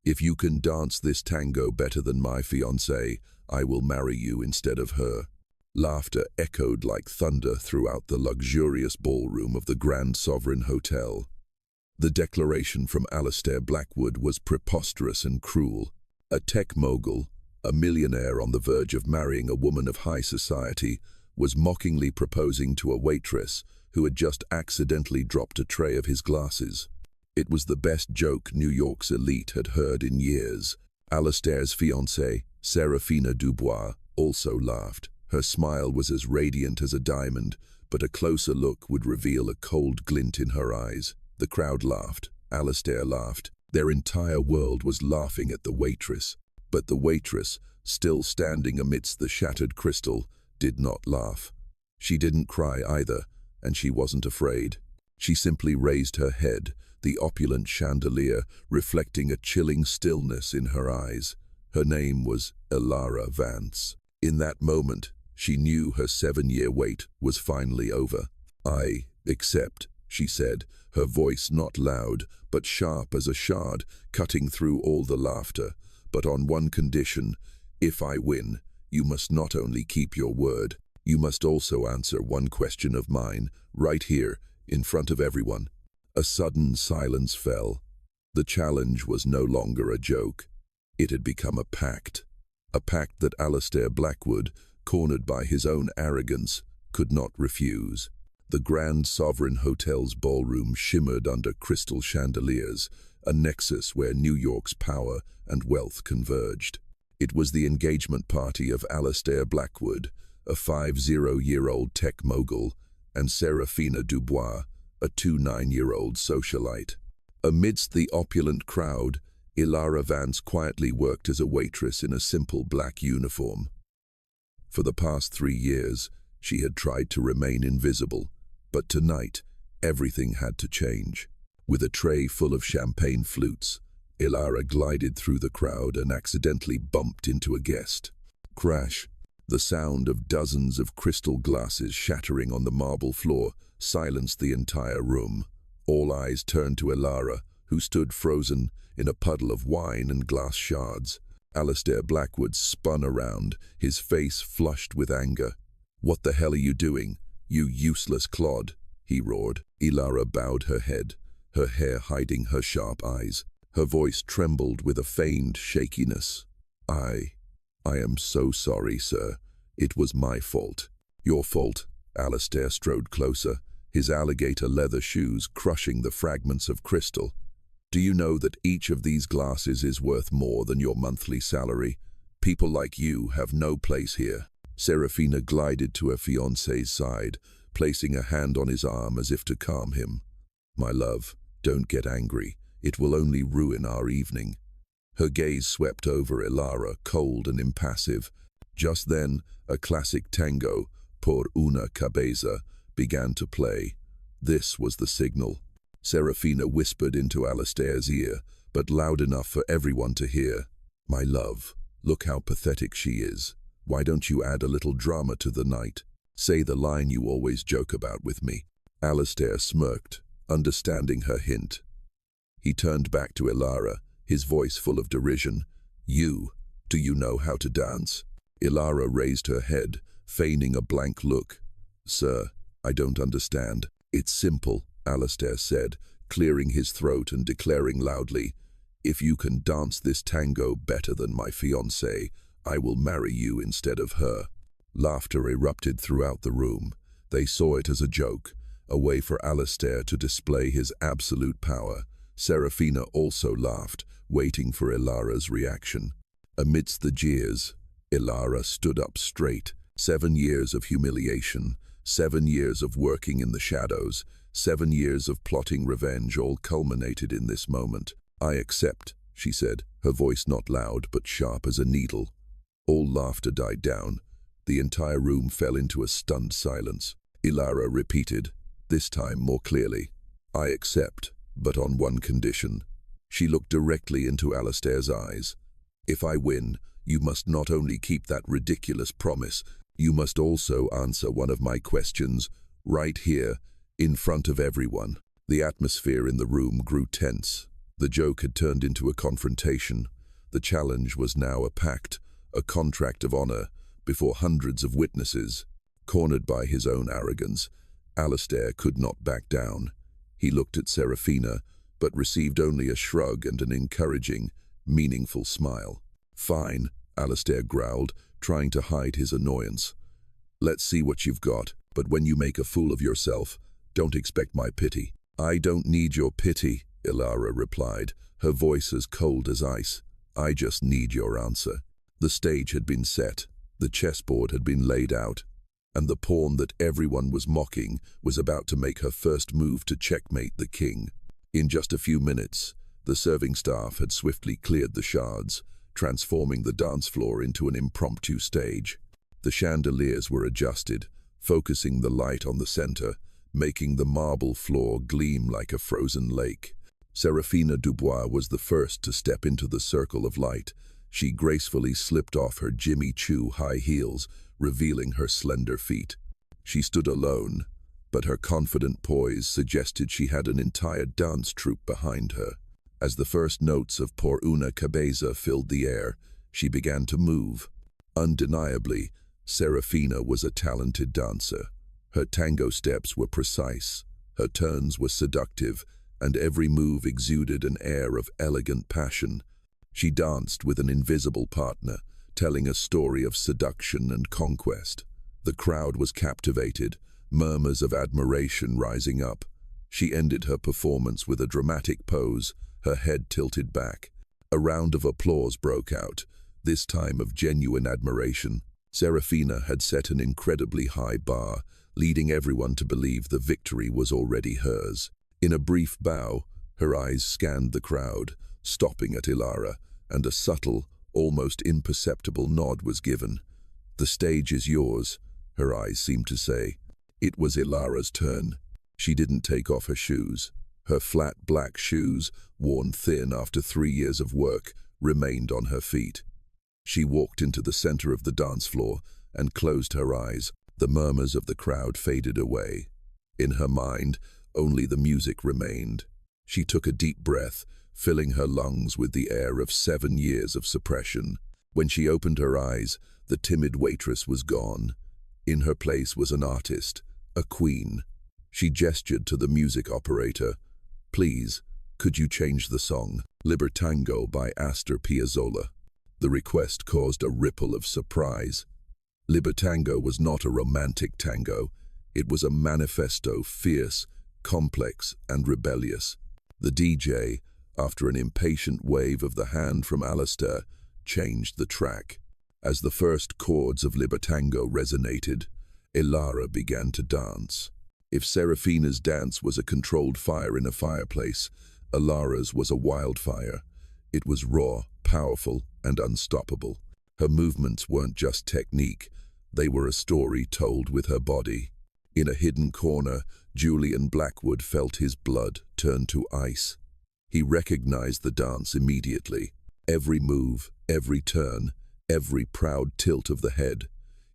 If you can dance this tango better than my fiancée, I will marry you instead of her. Laughter echoed like thunder throughout the luxurious ballroom of the Grand Sovereign Hotel. The declaration from Alastair Blackwood was preposterous and cruel. A tech mogul, a millionaire on the verge of marrying a woman of high society, was mockingly proposing to a waitress who had just accidentally dropped a tray of his glasses. It was the best joke New York's elite had heard in years. Alastair's fiancée, Serafina Dubois, also laughed. Her smile was as radiant as a diamond, but a closer look would reveal a cold glint in her eyes. The crowd laughed. Alastair laughed. Their entire world was laughing at the waitress. But the waitress, still standing amidst the shattered crystal, did not laugh. She didn't cry either, and she wasn't afraid. She simply raised her head, the opulent chandelier reflecting a chilling stillness in her eyes. Her name was Elara Vance. In that moment, she knew her 7-year wait was finally over. "I accept," she said, her voice not loud, but sharp as a shard, cutting through all the laughter. "But on one condition: if I win, you must not only keep your word, you must also answer one question of mine, right here, in front of everyone." A sudden silence fell. The challenge was no longer a joke. It had become a pact that Alastair Blackwood, cornered by his own arrogance, could not refuse. The Grand Sovereign Hotel's ballroom shimmered under crystal chandeliers, a nexus where New York's power and wealth converged. It was the engagement party of Alastair Blackwood, a 50-year-old tech mogul, and Serafina Dubois, a 29-year-old socialite. Amidst the opulent crowd, Elara Vance quietly worked as a waitress in a simple black uniform. For the past 3 years, she had tried to remain invisible, but tonight, everything had to change. With a tray full of champagne flutes, Elara glided through the crowd and accidentally bumped into a guest. Crash! The sound of dozens of crystal glasses shattering on the marble floor silenced the entire room. All eyes turned to Elara, who stood frozen in a puddle of wine and glass shards. Alastair Blackwood spun around, his face flushed with anger. "What the hell are you doing, you useless clod?" he roared. Elara bowed her head, her hair hiding her sharp eyes. Her voice trembled with a feigned shakiness. I am so sorry, sir. It was my fault." "Your fault." Alastair strode closer, his alligator leather shoes crushing the fragments of crystal. "Do you know that each of these glasses is worth more than your monthly salary? People like you have no place here." Serafina glided to her fiancé's side, placing a hand on his arm as if to calm him. "My love, don't get angry. It will only ruin our evening." Her gaze swept over Elara, cold and impassive. Just then, a classic tango, Por una cabeza, began to play. This was the signal. Serafina whispered into Alastair's ear, but loud enough for everyone to hear. "My love, look how pathetic she is. Why don't you add a little drama to the night? Say the line you always joke about with me." Alastair smirked, understanding her hint. He turned back to Elara, his voice full of derision. Do you know how to dance?" Elara raised her head, feigning a blank look. "Sir, I don't understand." "It's simple," Alastair said, clearing his throat and declaring loudly, "If you can dance this tango better than my fiancée, I will marry you instead of her." Laughter erupted throughout the room. They saw it as a joke, a way for Alastair to display his absolute power. Serafina also laughed, waiting for Elara's reaction. Amidst the jeers, Elara stood up straight. 7 years of humiliation, 7 years of working in the shadows, 7 years of plotting revenge all culminated in this moment. "I accept," she said, her voice not loud but sharp as a needle. All laughter died down. The entire room fell into a stunned silence. Elara repeated, this time more clearly, "I accept, but on one condition." She looked directly into Alastair's eyes. "If I win, you must not only keep that ridiculous promise, you must also answer one of my questions, right here, in front of everyone." The atmosphere in the room grew tense. The joke had turned into a confrontation. The challenge was now a pact, a contract of honor, before hundreds of witnesses. Cornered by his own arrogance, Alastair could not back down. He looked at Serafina, but received only a shrug and an encouraging, meaningful smile. "Fine," Alastair growled, trying to hide his annoyance. "Let's see what you've got, but when you make a fool of yourself, don't expect my pity." "I don't need your pity," Elara replied, her voice as cold as ice. "I just need your answer." The stage had been set, the chessboard had been laid out, and the pawn that everyone was mocking was about to make her first move to checkmate the king. In just a few minutes, the serving staff had swiftly cleared the shards, transforming the dance floor into an impromptu stage. The chandeliers were adjusted, focusing the light on the center, making the marble floor gleam like a frozen lake. Serafina Dubois was the first to step into the circle of light. She gracefully slipped off her Jimmy Choo high heels, revealing her slender feet. She stood alone, but her confident poise suggested she had an entire dance troupe behind her. As the first notes of Por una cabeza filled the air, she began to move. Undeniably, Serafina was a talented dancer. Her tango steps were precise, her turns were seductive, and every move exuded an air of elegant passion. She danced with an invisible partner, telling a story of seduction and conquest. The crowd was captivated, murmurs of admiration rising up. She ended her performance with a dramatic pose, her head tilted back. A round of applause broke out, this time of genuine admiration. Serafina had set an incredibly high bar, leading everyone to believe the victory was already hers. In a brief bow, her eyes scanned the crowd, stopping at Elara, and a subtle, almost imperceptible nod was given. "The stage is yours," her eyes seemed to say. It was Elara's turn. She didn't take off her shoes. Her flat black shoes, worn thin after 3 years of work, remained on her feet. She walked into the center of the dance floor and closed her eyes. The murmurs of the crowd faded away. In her mind, only the music remained. She took a deep breath, filling her lungs with the air of 7 years of suppression. When she opened her eyes, the timid waitress was gone. In her place was an artist, a queen. She gestured to the music operator. "Please, could you change the song? Tango by Astor Piazzolla." The request caused a ripple of surprise. Tango was not a romantic tango. It was a manifesto, fierce, complex, and rebellious. The DJ, after an impatient wave of the hand from Alastair, changed the track. As the first chords of Tango resonated, Elara began to dance. If Serafina's dance was a controlled fire in a fireplace, Elara's was a wildfire. It was raw, powerful, and unstoppable. Her movements weren't just technique, they were a story told with her body. In a hidden corner, Julian Blackwood felt his blood turn to ice. He recognized the dance immediately. Every move, every turn, every proud tilt of the head.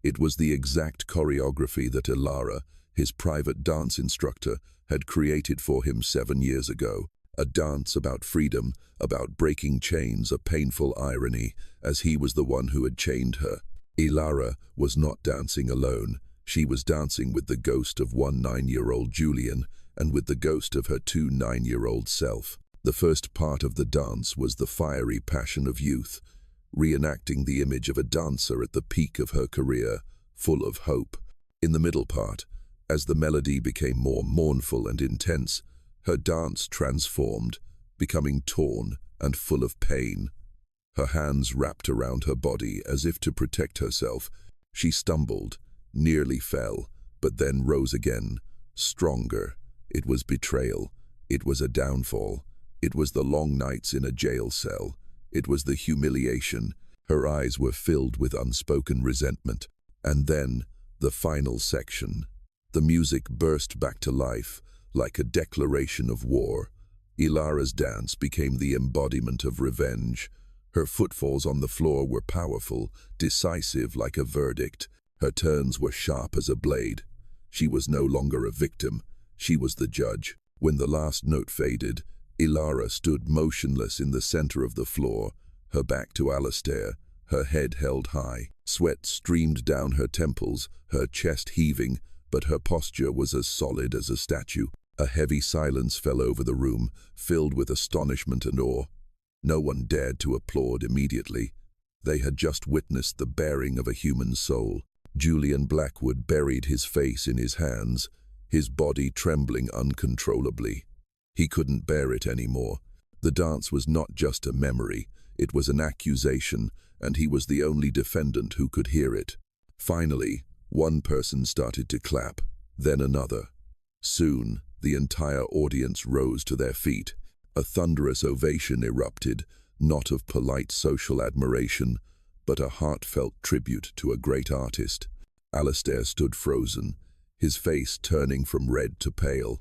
It was the exact choreography that Elara, his private dance instructor, had created for him 7 years ago. A dance about freedom, about breaking chains, a painful irony, as he was the one who had chained her. Elara was not dancing alone. She was dancing with the ghost of one 9-year-old Julian and with the ghost of her 2 9-year-old self. The first part of the dance was the fiery passion of youth, reenacting the image of a dancer at the peak of her career, full of hope. In the middle part, as the melody became more mournful and intense, her dance transformed, becoming torn and full of pain. Her hands wrapped around her body as if to protect herself. She stumbled, nearly fell, but then rose again, stronger. It was betrayal. It was a downfall. It was the long nights in a jail cell. It was the humiliation. Her eyes were filled with unspoken resentment. And then, the final section. The music burst back to life, like a declaration of war. Elara's dance became the embodiment of revenge. Her footfalls on the floor were powerful, decisive like a verdict. Her turns were sharp as a blade. She was no longer a victim. She was the judge. When the last note faded, Elara stood motionless in the center of the floor, her back to Alastair, her head held high. Sweat streamed down her temples, her chest heaving, but her posture was as solid as a statue. A heavy silence fell over the room, filled with astonishment and awe. No one dared to applaud immediately. They had just witnessed the baring of a human soul. Julian Blackwood buried his face in his hands, his body trembling uncontrollably. He couldn't bear it anymore. The dance was not just a memory, it was an accusation, and he was the only defendant who could hear it. Finally, one person started to clap, then another. Soon, the entire audience rose to their feet. A thunderous ovation erupted, not of polite social admiration, but a heartfelt tribute to a great artist. Alastair stood frozen, his face turning from red to pale.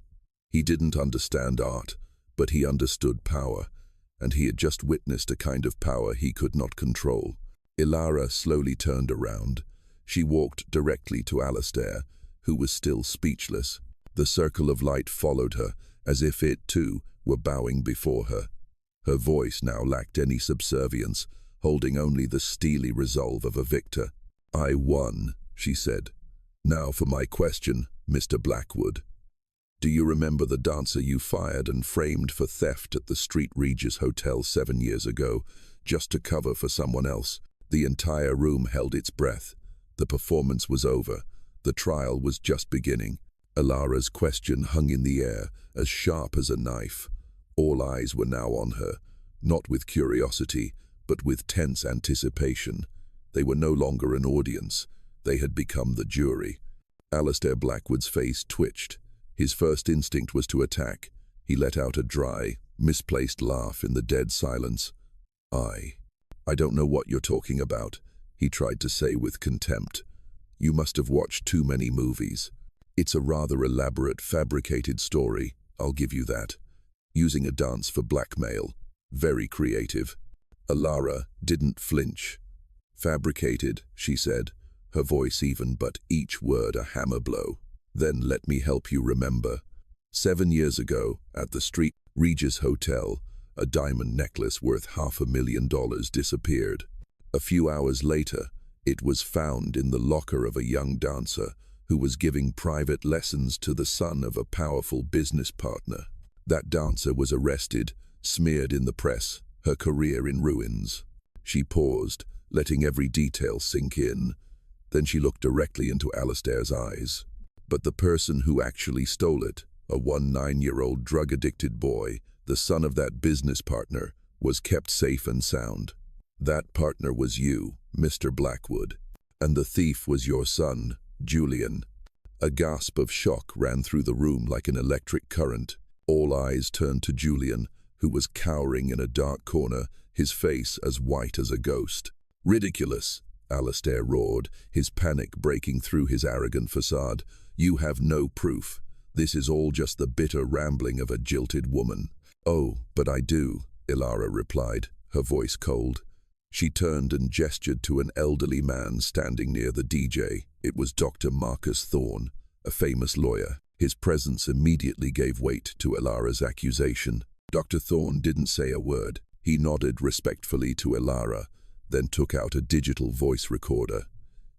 He didn't understand art, but he understood power, and he had just witnessed a kind of power he could not control. Elara slowly turned around. She walked directly to Alastair, who was still speechless. The circle of light followed her, as if it, too, were bowing before her. Her voice now lacked any subservience, holding only the steely resolve of a victor. "I won," she said. "Now for my question, Mr. Blackwood. Do you remember the dancer you fired and framed for theft at the St. Regis Hotel 7 years ago, just to cover for someone else?" The entire room held its breath. The performance was over. The trial was just beginning. Elara's question hung in the air, as sharp as a knife. All eyes were now on her, not with curiosity, but with tense anticipation. They were no longer an audience. They had become the jury. Alastair Blackwood's face twitched. His first instinct was to attack. He let out a dry, misplaced laugh in the dead silence. I don't know what you're talking about," he tried to say with contempt. "You must have watched too many movies. It's a rather elaborate, fabricated story, I'll give you that. Using a dance for blackmail. Very creative." Elara didn't flinch. "Fabricated," she said, her voice even but each word a hammer blow. "Then let me help you remember. 7 years ago, at the St. Regis Hotel, a diamond necklace worth $500,000 disappeared. A few hours later, it was found in the locker of a young dancer who was giving private lessons to the son of a powerful business partner. That dancer was arrested, smeared in the press, her career in ruins." She paused, letting every detail sink in. Then she looked directly into Alastair's eyes. "But the person who actually stole it, a 9-year-old drug-addicted boy, the son of that business partner, was kept safe and sound. That partner was you, Mr. Blackwood, and the thief was your son, Julian." A gasp of shock ran through the room like an electric current. All eyes turned to Julian, who was cowering in a dark corner, his face as white as a ghost. "Ridiculous," Alastair roared, his panic breaking through his arrogant facade. "You have no proof. This is all just the bitter rambling of a jilted woman." "Oh, but I do," Elara replied, her voice cold. She turned and gestured to an elderly man standing near the DJ. It was Dr. Marcus Thorne, a famous lawyer. His presence immediately gave weight to Elara's accusation. Dr. Thorne didn't say a word. He nodded respectfully to Elara, then took out a digital voice recorder.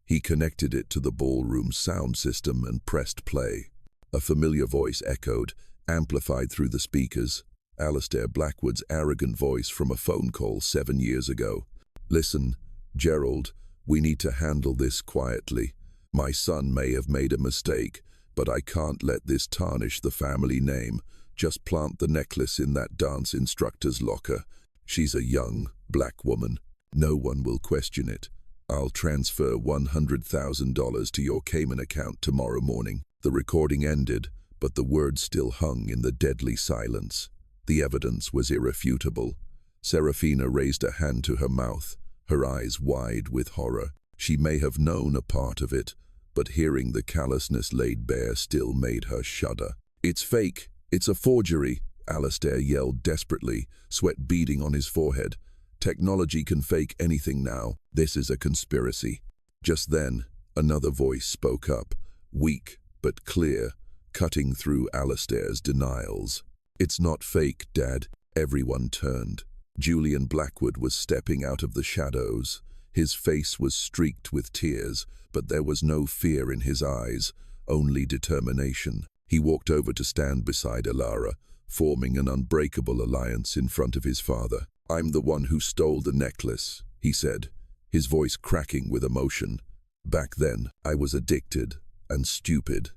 He connected it to the ballroom sound system and pressed play. A familiar voice echoed, amplified through the speakers. Alastair Blackwood's arrogant voice from a phone call 7 years ago. "Listen, Gerald, we need to handle this quietly. My son may have made a mistake, but I can't let this tarnish the family name. Just plant the necklace in that dance instructor's locker. She's a young, black woman. No one will question it. I'll transfer $100,000 to your Cayman account tomorrow morning." The recording ended, but the words still hung in the deadly silence. The evidence was irrefutable. Serafina raised a hand to her mouth, her eyes wide with horror. She may have known a part of it, but hearing the callousness laid bare still made her shudder. "It's fake! It's a forgery!" Alastair yelled desperately, sweat beading on his forehead. "Technology can fake anything now. This is a conspiracy." Just then, another voice spoke up, weak but clear, cutting through Alastair's denials. "It's not fake, Dad." Everyone turned. Julian Blackwood was stepping out of the shadows. His face was streaked with tears, but there was no fear in his eyes, only determination. He walked over to stand beside Elara, forming an unbreakable alliance in front of his father. "I'm the one who stole the necklace," he said, his voice cracking with emotion. "Back then, I was addicted and stupid.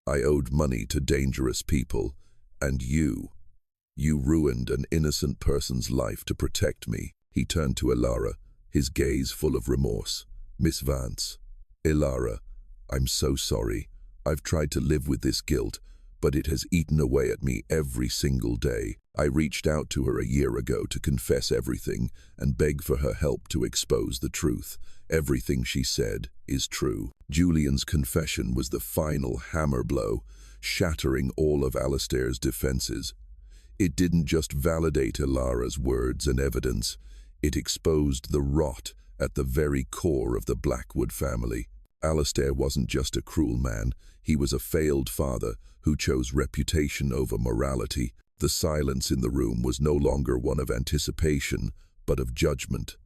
I owed money to dangerous people, and you ruined an innocent person's life to protect me." He turned to Elara, his gaze full of remorse. "Miss Vance." "Elara, I'm so sorry. I've tried to live with this guilt, but it has eaten away at me every single day. I reached out to her a year ago to confess everything and beg for her help to expose the truth. Everything she said is true." Julian's confession was the final hammer blow, shattering all of Alastair's defenses. It didn't just validate Elara's words and evidence, it exposed the rot at the very core of the Blackwood family. Alastair wasn't just a cruel man, he was a failed father who chose reputation over morality. The silence in the room was no longer one of anticipation, but of judgment.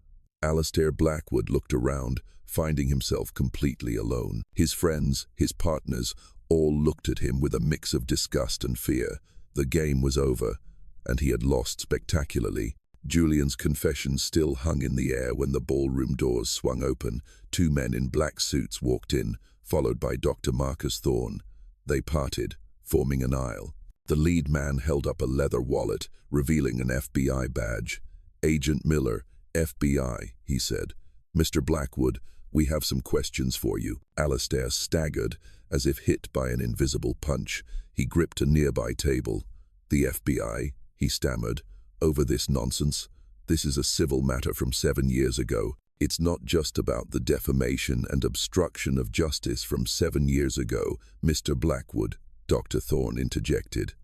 Alastair Blackwood looked around, finding himself completely alone. His friends, his partners, all looked at him with a mix of disgust and fear. The game was over, and he had lost spectacularly. Julian's confession still hung in the air when the ballroom doors swung open. Two men in black suits walked in, followed by Dr. Marcus Thorne. They parted, forming an aisle. The lead man held up a leather wallet, revealing an FBI badge. "Agent Miller, FBI," he said. "Mr. Blackwood, we have some questions for you." Alastair staggered, as if hit by an invisible punch. He gripped a nearby table. "The FBI," he stammered. "Over this nonsense? This is a civil matter from 7 years ago. It's not just about the defamation and obstruction of justice from 7 years ago, Mr. Blackwood," Dr. Thorne interjected.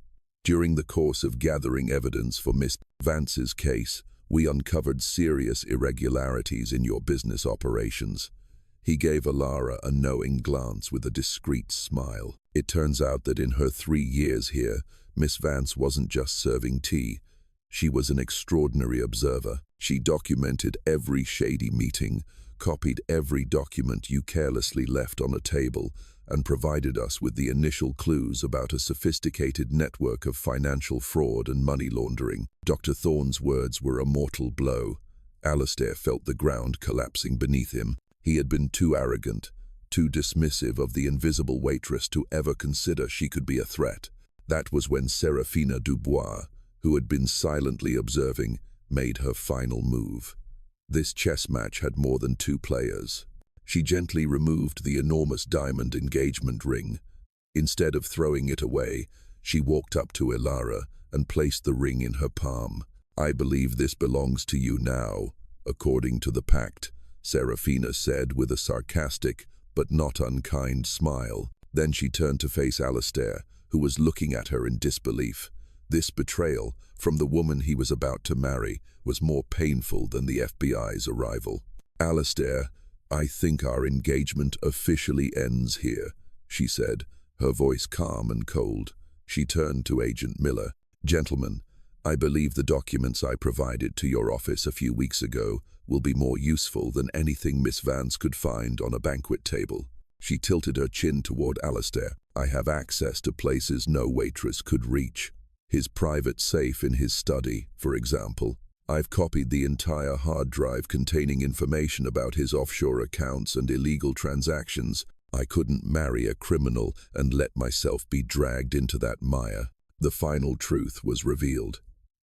"During the course of gathering evidence for Miss Vance's case, we uncovered serious irregularities in your business operations." He gave Elara a knowing glance with a discreet smile. "It turns out that in her 3 years here, Miss Vance wasn't just serving tea. She was an extraordinary observer. She documented every shady meeting, copied every document you carelessly left on a table, and provided us with the initial clues about a sophisticated network of financial fraud and money laundering." Dr. Thorne's words were a mortal blow. Alastair felt the ground collapsing beneath him. He had been too arrogant, too dismissive of the invisible waitress to ever consider she could be a threat. That was when Serafina Dubois, who had been silently observing, made her final move. This chess match had more than 2 players. She gently removed the enormous diamond engagement ring. Instead of throwing it away, she walked up to Elara and placed the ring in her palm. "I believe this belongs to you now, according to the pact," Serafina said with a sarcastic but not unkind smile. Then she turned to face Alastair, who was looking at her in disbelief. This betrayal, from the woman he was about to marry, was more painful than the FBI's arrival. "Alastair, I think our engagement officially ends here," she said, her voice calm and cold. She turned to Agent Miller. "Gentlemen, I believe the documents I provided to your office a few weeks ago will be more useful than anything Miss Vance could find on a banquet table." She tilted her chin toward Alastair. "I have access to places no waitress could reach. His private safe in his study, for example. I've copied the entire hard drive containing information about his offshore accounts and illegal transactions. I couldn't marry a criminal and let myself be dragged into that mire." The final truth was revealed.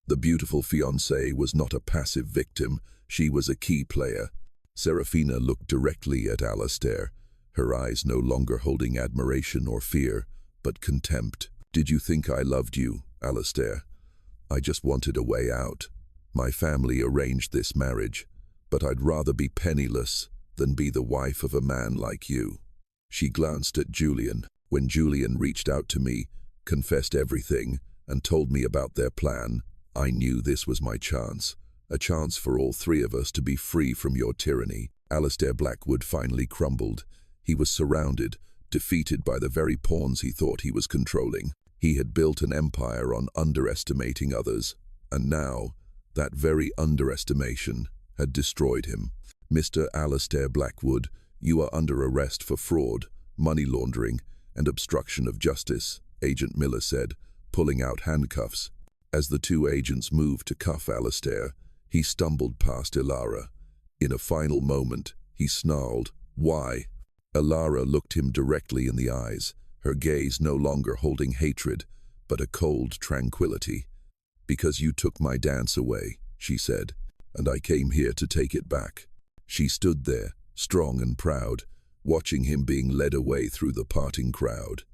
The beautiful fiancée was not a passive victim, she was a key player. Serafina looked directly at Alastair, her eyes no longer holding admiration or fear, but contempt. "Did you think I loved you, Alastair? I just wanted a way out. My family arranged this marriage, but I'd rather be penniless than be the wife of a man like you." She glanced at Julian. "When Julian reached out to me, confessed everything, and told me about their plan, I knew this was my chance. A chance for all 3 of us to be free from your tyranny." Alastair Blackwood finally crumbled. He was surrounded, defeated by the very pawns he thought he was controlling. He had built an empire on underestimating others, and now, that very underestimation had destroyed him. "Mr. Alastair Blackwood, you are under arrest for fraud, money laundering, and obstruction of justice," Agent Miller said, pulling out handcuffs. As the two agents moved to cuff Alastair, he stumbled past Elara. In a final moment, he snarled, "Why?" Elara looked him directly in the eyes, her gaze no longer holding hatred, but a cold tranquility. "Because you took my dance away," she said, "and I came here to take it back." She stood there, strong and proud, watching him being led away through the parting crowd.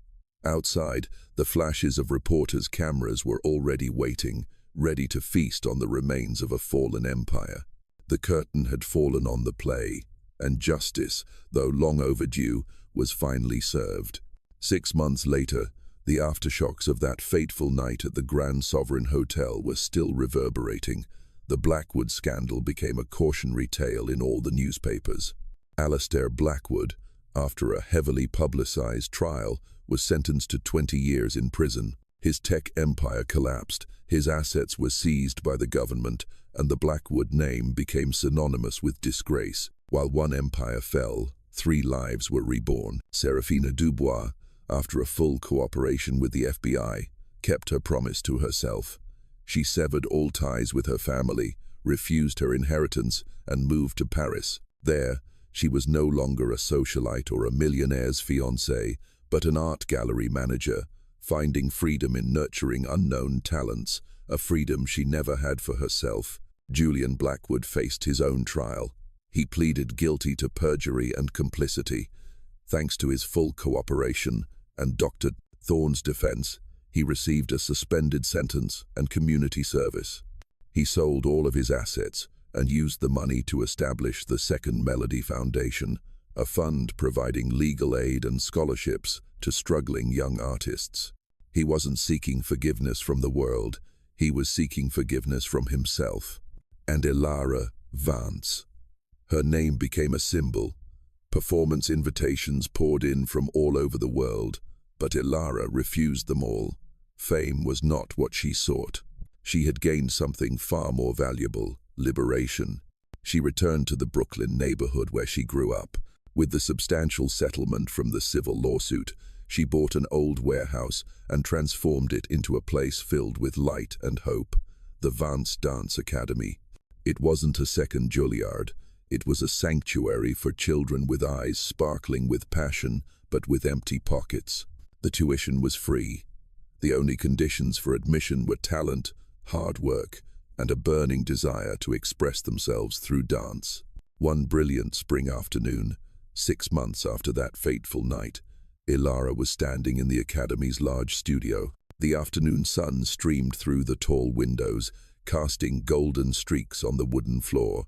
Outside, the flashes of reporters' cameras were already waiting, ready to feast on the remains of a fallen empire. The curtain had fallen on the play, and justice, though long overdue, was finally served. 6 months later, the aftershocks of that fateful night at the Grand Sovereign Hotel were still reverberating. The Blackwood scandal became a cautionary tale in all the newspapers. Alastair Blackwood, after a heavily publicized trial, was sentenced to 20 years in prison. His tech empire collapsed, his assets were seized by the government, and the Blackwood name became synonymous with disgrace. While one empire fell, 3 lives were reborn. Serafina Dubois, after a full cooperation with the FBI, kept her promise to herself. She severed all ties with her family, refused her inheritance, and moved to Paris. There, she was no longer a socialite or a millionaire's fiancée, but an art gallery manager, finding freedom in nurturing unknown talents, a freedom she never had for herself. Julian Blackwood faced his own trial. He pleaded guilty to perjury and complicity. Thanks to his full cooperation and Dr. Thorne's defense, he received a suspended sentence and community service. He sold all of his assets and used the money to establish the Second Melody Foundation, a fund providing legal aid and scholarships to struggling young artists. He wasn't seeking forgiveness from the world, he was seeking forgiveness from himself. And Elara Vance. Her name became a symbol. Performance invitations poured in from all over the world, but Elara refused them all. Fame was not what she sought. She had gained something far more valuable: liberation. She returned to the Brooklyn neighborhood where she grew up. With the substantial settlement from the civil lawsuit, she bought an old warehouse and transformed it into a place filled with light and hope: the Vance Dance Academy. It wasn't a second Juilliard. It was a sanctuary for children with eyes sparkling with passion, but with empty pockets. The tuition was free. The only conditions for admission were talent, hard work, and a burning desire to express themselves through dance. One brilliant spring afternoon, 6 months after that fateful night, Elara was standing in the Academy's large studio. The afternoon sun streamed through the tall windows, casting golden streaks on the wooden floor.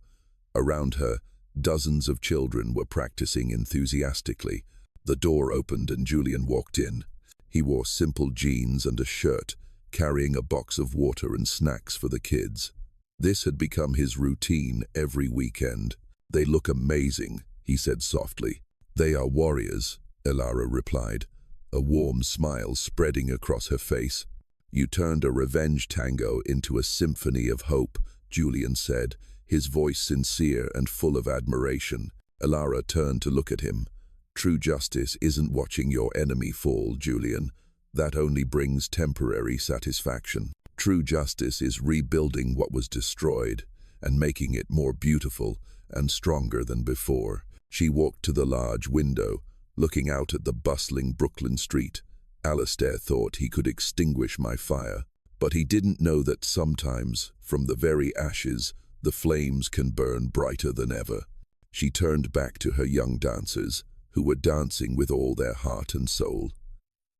Around her, dozens of children were practicing enthusiastically. The door opened and Julian walked in. He wore simple jeans and a shirt, carrying a box of water and snacks for the kids. This had become his routine every weekend. "They look amazing," he said softly. "They are warriors," Elara replied, a warm smile spreading across her face. "You turned a revenge tango into a symphony of hope," Julian said, his voice sincere and full of admiration. Elara turned to look at him. "True justice isn't watching your enemy fall, Julian. That only brings temporary satisfaction. True justice is rebuilding what was destroyed and making it more beautiful and stronger than before." She walked to the large window, looking out at the bustling Brooklyn street. "Alastair thought he could extinguish my fire, but he didn't know that sometimes, from the very ashes, the flames can burn brighter than ever." She turned back to her young dancers, who were dancing with all their heart and soul.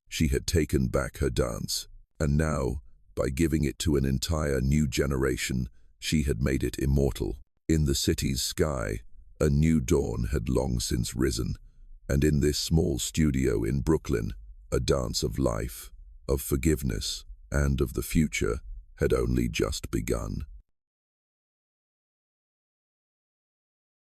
She had taken back her dance, and now, by giving it to an entire new generation, she had made it immortal. In the city's sky, a new dawn had long since risen, and in this small studio in Brooklyn, a dance of life, of forgiveness, and of the future had only just begun.